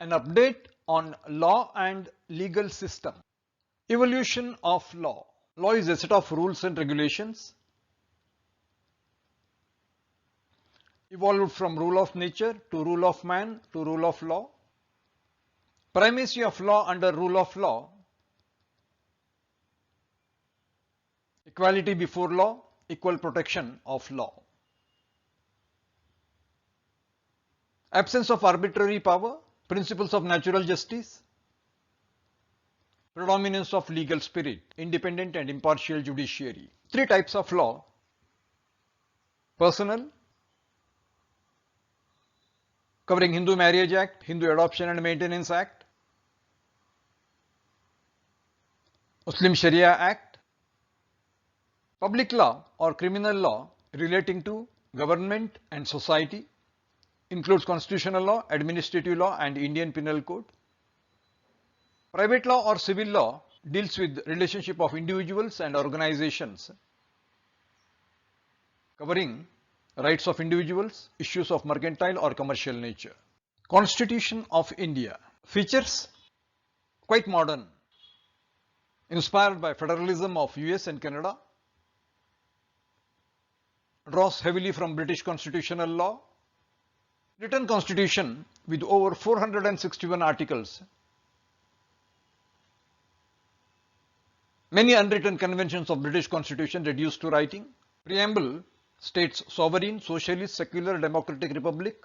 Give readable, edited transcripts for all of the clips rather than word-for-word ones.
An update on law and legal system. Evolution of law. Law is a set of rules and regulations evolved from rule of nature to rule of man to rule of law. Primacy of law under rule of law. Equality before law, equal protection of law. Absence of arbitrary power, principles of natural justice. Predominance of legal spirit, independent and impartial judiciary. Three types of law. Personal, covering Hindu Marriage Act, Hindu Adoption and Maintenance Act, Muslim Sharia Act. Public law or criminal law relating to government and society, includes constitutional law, administrative law and Indian Penal Code. Private law or civil law deals with relationship of individuals and organizations, covering rights of individuals, issues of mercantile or commercial nature. Constitution of India. Features: quite modern, inspired by federalism of US and Canada, draws heavily from British constitutional law, written constitution with over 461 articles, many unwritten conventions of British constitution reduced to writing. Preamble states sovereign, socialist, secular, democratic republic,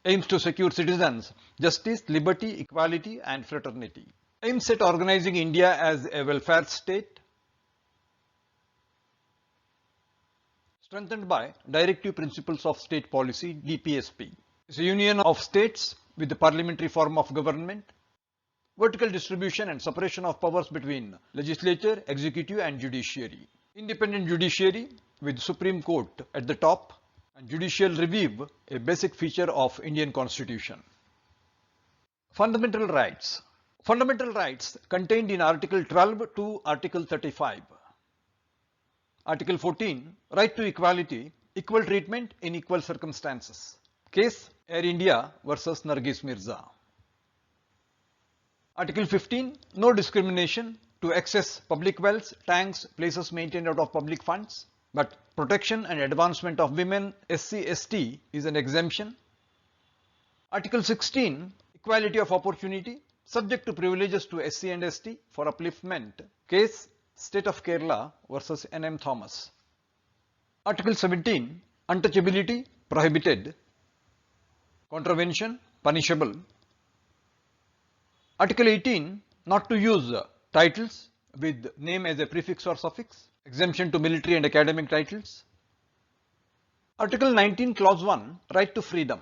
aims to secure citizens justice, liberty, equality and fraternity. Aims at organizing India as a welfare state, strengthened by Directive Principles of State Policy (DPSP). It's a union of states with the parliamentary form of government, vertical distribution and separation of powers between legislature, executive and judiciary. Independent judiciary with Supreme Court at the top and judicial review, a basic feature of Indian Constitution. Fundamental rights. Fundamental rights contained in Article 12 to Article 35. Article 14, right to equality, equal treatment in equal circumstances. Case Air India versus Nargis Mirza. Article 15, no discrimination to access public wells, tanks, places maintained out of public funds, but protection and advancement of women, SC/ST is an exemption. Article 16, equality of opportunity, subject to privileges to SC and ST for upliftment. Case State of Kerala versus N.M. Thomas. Article 17, untouchability prohibited, contravention punishable. Article 18, not to use titles with name as a prefix or suffix, exemption to military and academic titles. Article 19, Clause 1, right to freedom.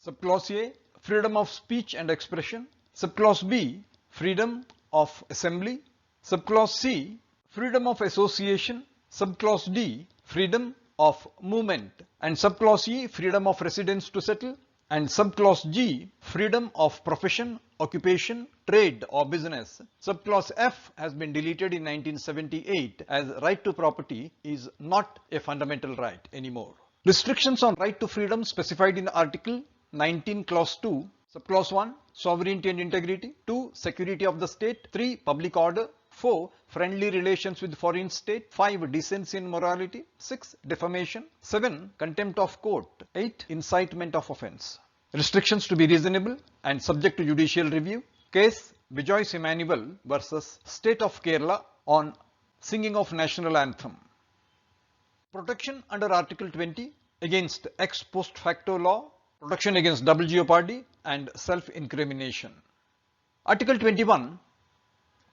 Subclause A, freedom of speech and expression. Subclause B, freedom of assembly. Subclause C, freedom of association. Subclause D, freedom of movement. And subclause E, freedom of residence to settle. And subclause G, freedom of profession, occupation, trade or business. Subclause F has been deleted in 1978 as right to property is not a fundamental right anymore. Restrictions on right to freedom specified in Article 19, Clause 2. Subclause 1, sovereignty and integrity. 2, security of the state. 3, public order. 4, friendly relations with foreign state. 5, decency and morality. 6, defamation. 7, contempt of court. 8, incitement of offence. Restrictions to be reasonable and subject to judicial review. Case Vijoy Emmanuel versus State of Kerala on singing of national anthem. Protection under Article 20 against ex post facto law, protection against double jeopardy and self-incrimination. Article 21,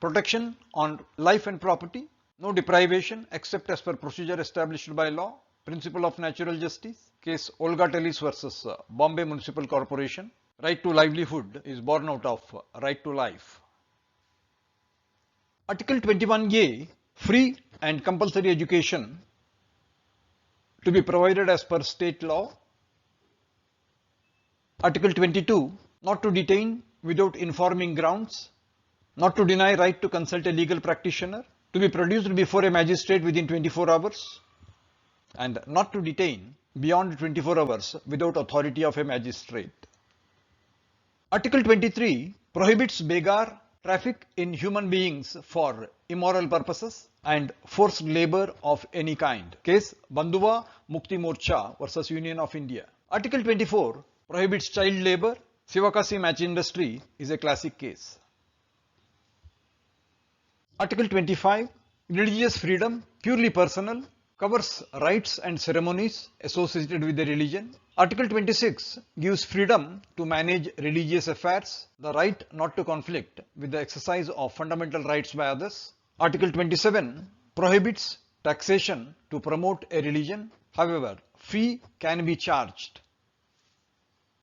protection on life and property, no deprivation except as per procedure established by law, principle of natural justice. Case Olga Tellis versus Bombay Municipal Corporation. Right to livelihood is born out of right to life. Article 21A, free and compulsory education to be provided as per state law. Article 22, not to detain without informing grounds, not to deny right to consult a legal practitioner, to be produced before a magistrate within 24 hours, and not to detain beyond 24 hours without authority of a magistrate. Article 23 prohibits begar traffic in human beings for immoral purposes and forced labor of any kind. Case Bandhuva Mukti Morcha versus Union of India. Article 24 prohibits child labor. Sivakasi match industry is a classic case. Article 25, religious freedom, purely personal, covers rites and ceremonies associated with the religion. Article 26 gives freedom to manage religious affairs, the right not to conflict with the exercise of fundamental rights by others. Article 27 prohibits taxation to promote a religion. However, fee can be charged.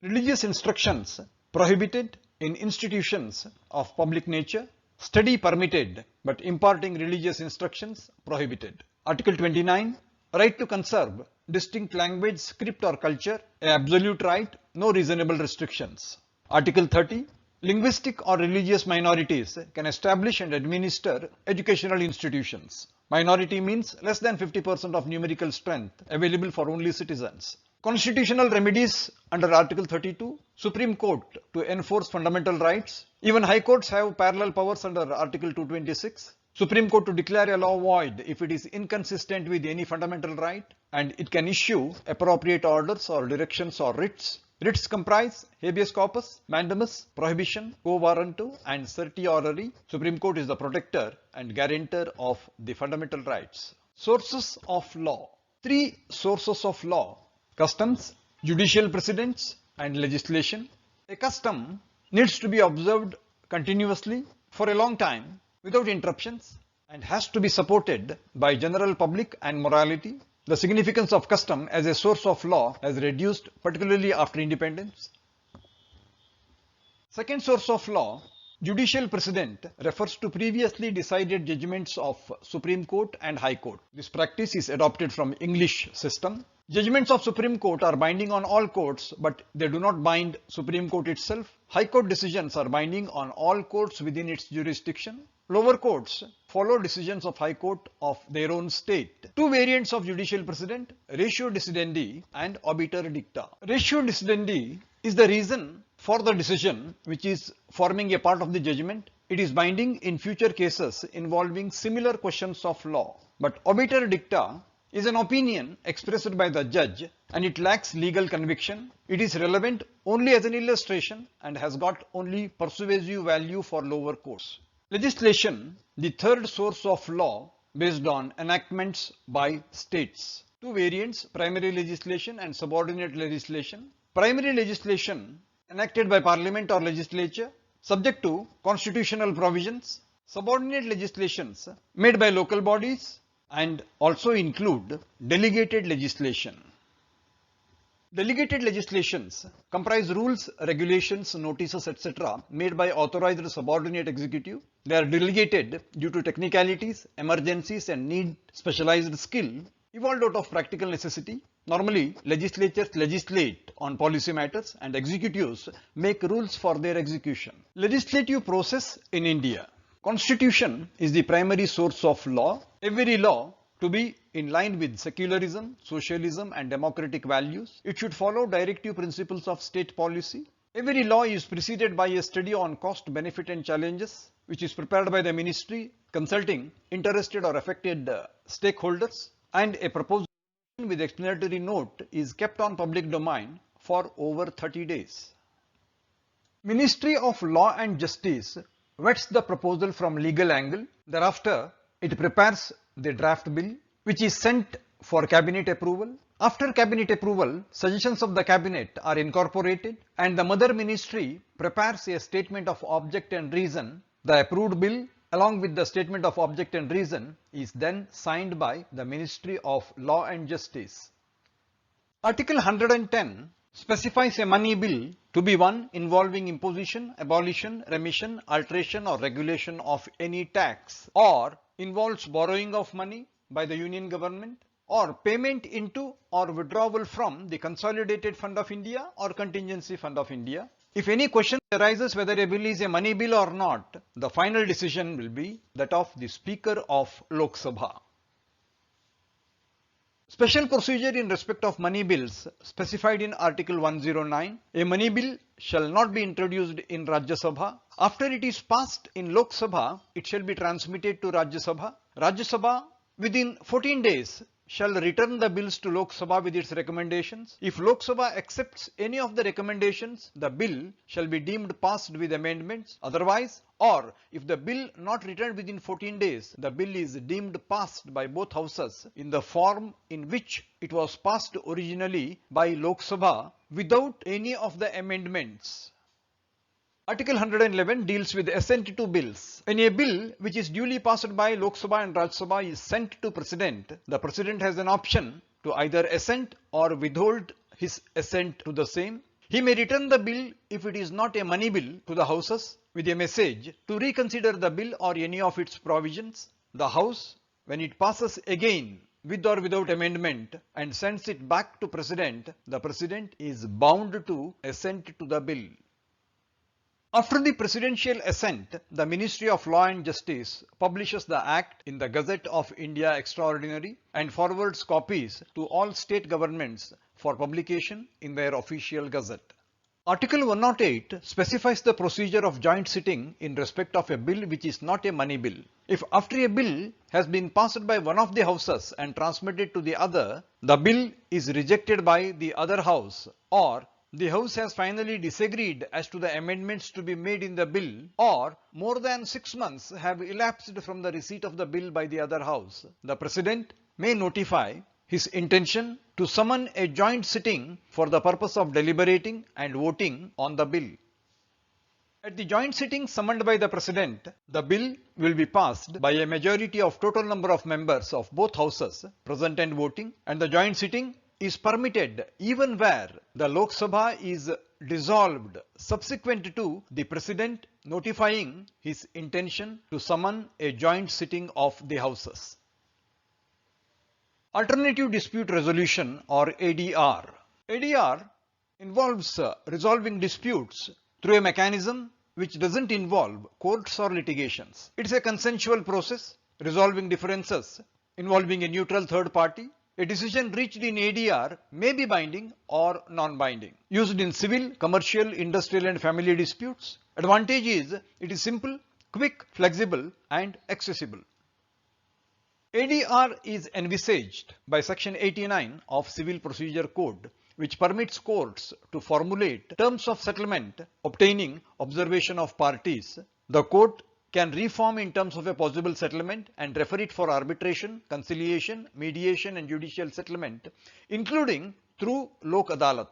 Religious instructions prohibited in institutions of public nature. Study permitted, but imparting religious instructions prohibited. Article 29, right to conserve distinct language, script or culture, an absolute right, no reasonable restrictions. Article 30, linguistic or religious minorities can establish and administer educational institutions. Minority means less than 50% of numerical strength available for only citizens. Constitutional remedies under Article 32, Supreme Court to enforce fundamental rights. Even High Courts have parallel powers under Article 226. Supreme Court to declare a law void if it is inconsistent with any fundamental right, and it can issue appropriate orders or directions or writs. Writs comprise habeas corpus, mandamus, prohibition, quo warranto and certiorari. Supreme Court is the protector and guarantor of the fundamental rights. Sources of law. Three sources of law: customs, judicial precedents and legislation. A custom needs to be observed continuously for a long time without interruptions and has to be supported by general public and morality. The significance of custom as a source of law has reduced, particularly after independence. Second source of law, judicial precedent, refers to previously decided judgments of Supreme Court and High Court. This practice is adopted from English system. Judgments of Supreme Court are binding on all courts, but they do not bind Supreme Court itself. High Court decisions are binding on all courts within its jurisdiction. Lower courts follow decisions of High Court of their own state. Two variants of judicial precedent, ratio decidendi and obiter dicta. Ratio decidendi is the reason for the decision which is forming a part of the judgment. It is binding in future cases involving similar questions of law. But obiter dicta is an opinion expressed by the judge and it lacks legal conviction. It is relevant only as an illustration and has got only persuasive value for lower courts. Legislation, the third source of law based on enactments by states. Two variants, primary legislation and subordinate legislation. Primary legislation enacted by parliament or legislature subject to constitutional provisions. Subordinate legislations made by local bodies and also include delegated legislation. Delegated legislations comprise rules, regulations, notices, etc. made by authorized subordinate executive. They are delegated due to technicalities, emergencies and need specialized skill evolved out of practical necessity. Normally, legislatures legislate on policy matters and executives make rules for their execution. Legislative process in India. Constitution is the primary source of law. Every law to be in line with secularism, socialism and democratic values. It should follow directive principles of state policy. Every law is preceded by a study on cost, benefit and challenges, which is prepared by the ministry consulting interested or affected stakeholders, and a proposal with explanatory note is kept on public domain for over 30 days. Ministry of Law and Justice vets the proposal from legal angle. Thereafter, it prepares the draft bill which is sent for cabinet approval. After cabinet approval, suggestions of the cabinet are incorporated and the mother ministry prepares a statement of object and reason. The approved bill along with the statement of object and reason is then signed by the Ministry of Law and Justice. Article 110 specifies a money bill to be one involving imposition, abolition, remission, alteration or regulation of any tax, or involves borrowing of money by the Union government or payment into or withdrawal from the Consolidated Fund of India or Contingency Fund of India. If any question arises whether a bill is a money bill or not, the final decision will be that of the Speaker of Lok Sabha. Special procedure in respect of money bills specified in Article 109. A money bill shall not be introduced in Rajya Sabha. After it is passed in Lok Sabha, it shall be transmitted to Rajya Sabha. Rajya Sabha within 14 days shall return the bills to Lok Sabha with its recommendations. If Lok Sabha accepts any of the recommendations, the bill shall be deemed passed with amendments. Otherwise, or if the bill not returned within 14 days, the bill is deemed passed by both houses in the form in which it was passed originally by Lok Sabha without any of the amendments. Article 111 deals with assent to bills. When a bill which is duly passed by Lok Sabha and Rajya Sabha is sent to President, the President has an option to either assent or withhold his assent to the same. He may return the bill if it is not a money bill to the houses with a message to reconsider the bill or any of its provisions. The House, when it passes again with or without amendment and sends it back to President, the President is bound to assent to the bill. After the presidential assent, the Ministry of Law and Justice publishes the Act in the Gazette of India Extraordinary and forwards copies to all state governments for publication in their official gazette. Article 108 specifies the procedure of joint sitting in respect of a bill which is not a money bill. If after a bill has been passed by one of the houses and transmitted to the other, the bill is rejected by the other house, or the House has finally disagreed as to the amendments to be made in the bill, or more than 6 months have elapsed from the receipt of the bill by the other House, the President may notify his intention to summon a joint sitting for the purpose of deliberating and voting on the bill. At the joint sitting summoned by the President, the bill will be passed by a majority of total number of members of both houses present and voting, and the joint sitting is permitted even where the Lok Sabha is dissolved subsequent to the President notifying his intention to summon a joint sitting of the houses. Alternative Dispute Resolution or ADR. ADR involves resolving disputes through a mechanism which doesn't involve courts or litigations. It's a consensual process resolving differences involving a neutral third party. A decision reached in ADR may be binding or non-binding. Used in civil, commercial, industrial and family disputes. Advantage is it is simple, quick, flexible and accessible. ADR is envisaged by Section 89 of Civil Procedure Code, which permits courts to formulate terms of settlement obtaining observation of parties. The court can reform in terms of a possible settlement and refer it for arbitration, conciliation, mediation and judicial settlement, including through Lok Adalat,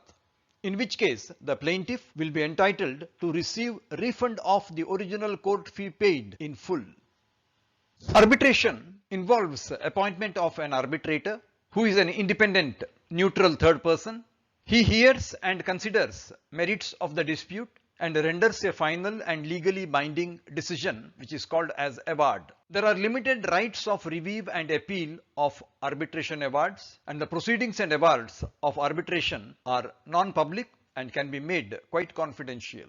in which case the plaintiff will be entitled to receive refund of the original court fee paid in full. Arbitration involves appointment of an arbitrator who is an independent, neutral third person. He hears and considers merits of the dispute and renders a final and legally binding decision which is called as award. There are limited rights of review and appeal of arbitration awards, and the proceedings and awards of arbitration are non-public and can be made quite confidential.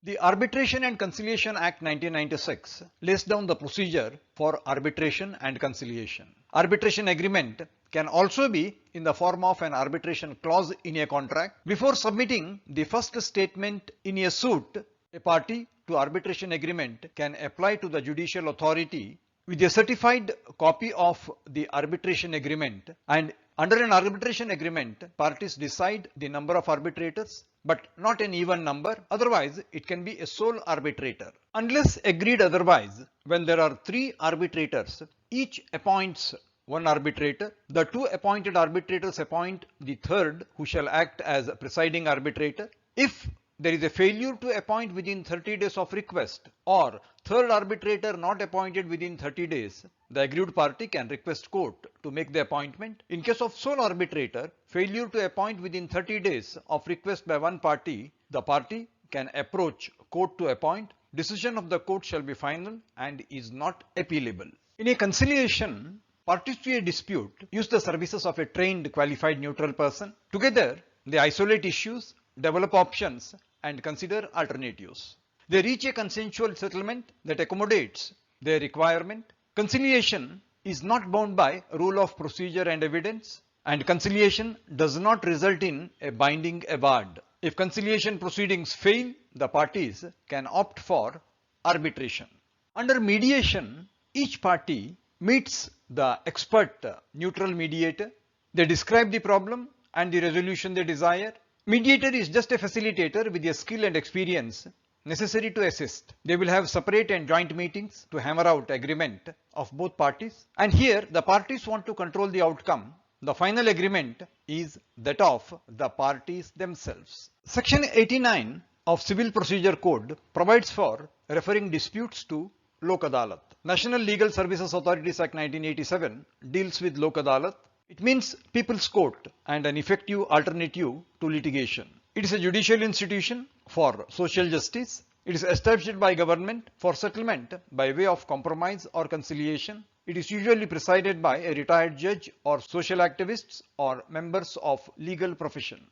The Arbitration and Conciliation Act 1996 lays down the procedure for arbitration and conciliation. Arbitration agreement can also be in the form of an arbitration clause in a contract. Before submitting the first statement in a suit, a party to arbitration agreement can apply to the judicial authority with a certified copy of the arbitration agreement, and under an arbitration agreement, parties decide the number of arbitrators but not an even number, otherwise it can be a sole arbitrator. Unless agreed otherwise, when there are 3 arbitrators, each appoints one arbitrator. The 2 appointed arbitrators appoint the third who shall act as presiding arbitrator. If there is a failure to appoint within 30 days of request, or third arbitrator not appointed within 30 days, the aggrieved party can request court to make the appointment. In case of sole arbitrator, failure to appoint within 30 days of request by one party, the party can approach court to appoint. Decision of the court shall be final and is not appealable. In a conciliation, parties to a dispute use the services of a trained, qualified, neutral person. Together, they isolate issues, develop options and consider alternatives. They reach a consensual settlement that accommodates their requirement. Conciliation is not bound by rule of procedure and evidence, and conciliation does not result in a binding award. If conciliation proceedings fail, the parties can opt for arbitration. Under mediation, each party meets the expert neutral mediator. They describe the problem and the resolution they desire. Mediator is just a facilitator with the skill and experience necessary to assist. They will have separate and joint meetings to hammer out agreement of both parties. And here the parties want to control the outcome. The final agreement is that of the parties themselves. Section 89 of Civil Procedure Code provides for referring disputes to Lok Adalat. National Legal Services Authorities Act 1987 deals with Lok Adalat. It means People's Court and an effective alternative to litigation. It is a judicial institution for social justice. It is established by government for settlement by way of compromise or conciliation. It is usually presided by a retired judge or social activists or members of legal profession.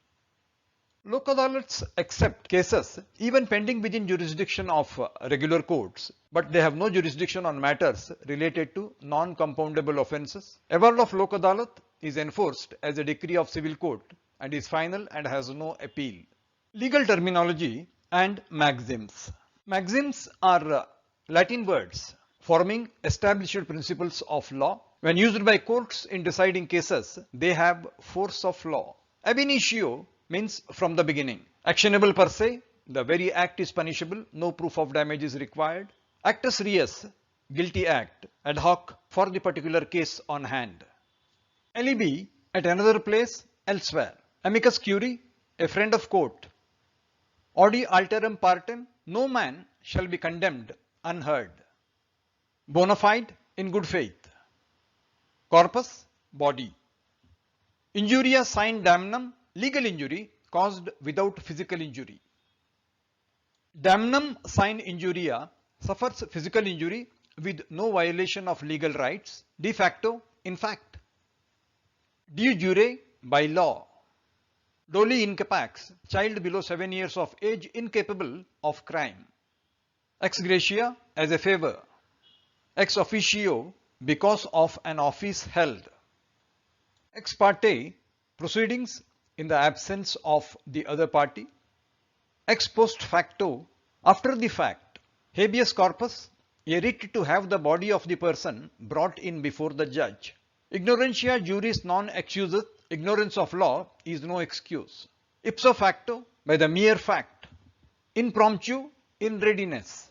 Lok Adalats accept cases even pending within jurisdiction of regular courts, but they have no jurisdiction on matters related to non-compoundable offences. Award of Lok Adalat is enforced as a decree of civil court and is final and has no appeal. Legal terminology and maxims. Maxims are Latin words forming established principles of law. When used by courts in deciding cases, they have force of law. Ab initio means from the beginning. Actionable per se, the very act is punishable, no proof of damage is required. Actus reus, guilty act, ad hoc for the particular case on hand. Alibi, at another place, elsewhere. Amicus curiae, a friend of court. Audi alterum partem, no man shall be condemned unheard. Bona fide, in good faith. Corpus, body. Injuria sine damnum, legal injury caused without physical injury. Damnum sine injuria suffers physical injury with no violation of legal rights, de facto, in fact. De jure, by law. Doli incapax, child below 7 years of age incapable of crime. Ex gratia, as a favor. Ex officio, because of an office held. Ex parte, proceedings in the absence of the other party. Ex post facto, after the fact. Habeas corpus, a writ to have the body of the person brought in before the judge. Ignorantia juris non excusat, ignorance of law is no excuse. Ipso facto, by the mere fact. Impromptu, in readiness.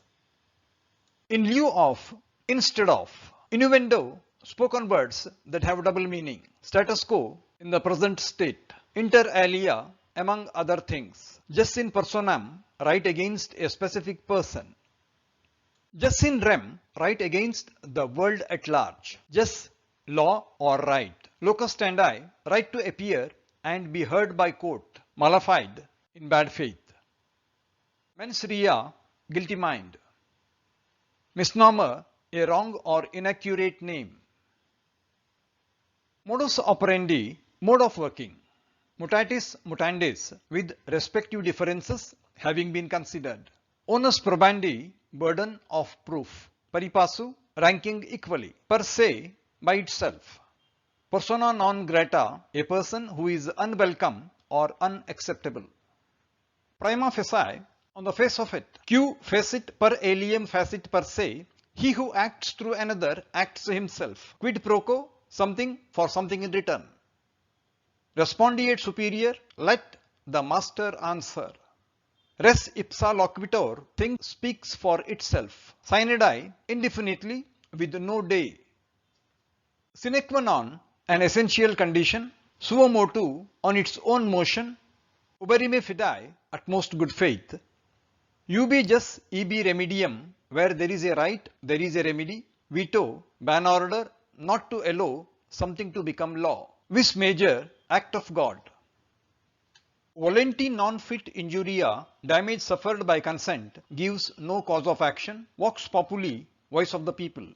In lieu of, instead of. Innuendo, spoken words that have double meaning. Status quo, in the present state. Inter alia, among other things. Jus in personam, right against a specific person. Jus in rem, right against the world at large. Jus, law or right. Locus standi, right to appear and be heard by court. Mala fide, in bad faith. Mens rea, guilty mind. Misnomer, a wrong or inaccurate name. Modus operandi, mode of working. Mutatis mutandis, with respective differences having been considered. Onus probandi, burden of proof. Paripassu, ranking equally. Per se, by itself. Persona non grata, a person who is unwelcome or unacceptable. Prima facie, on the face of it. Q facit per aliem facit per se, he who acts through another acts himself. Quid pro quo, something for something in return. Respondeat superior, let the master answer. Res ipsa loquitur, thing speaks for itself. Sine die, indefinitely, with no day. Sine qua non, an essential condition. Suo motu, on its own motion. Uberime fidei, utmost good faith. Ubi jus ibi remedium, where there is a right, there is a remedy. Veto, ban order, not to allow something to become law. Vis major, act of God. Volenti non fit injuria, damage suffered by consent, gives no cause of action. Vox populi, voice of the people.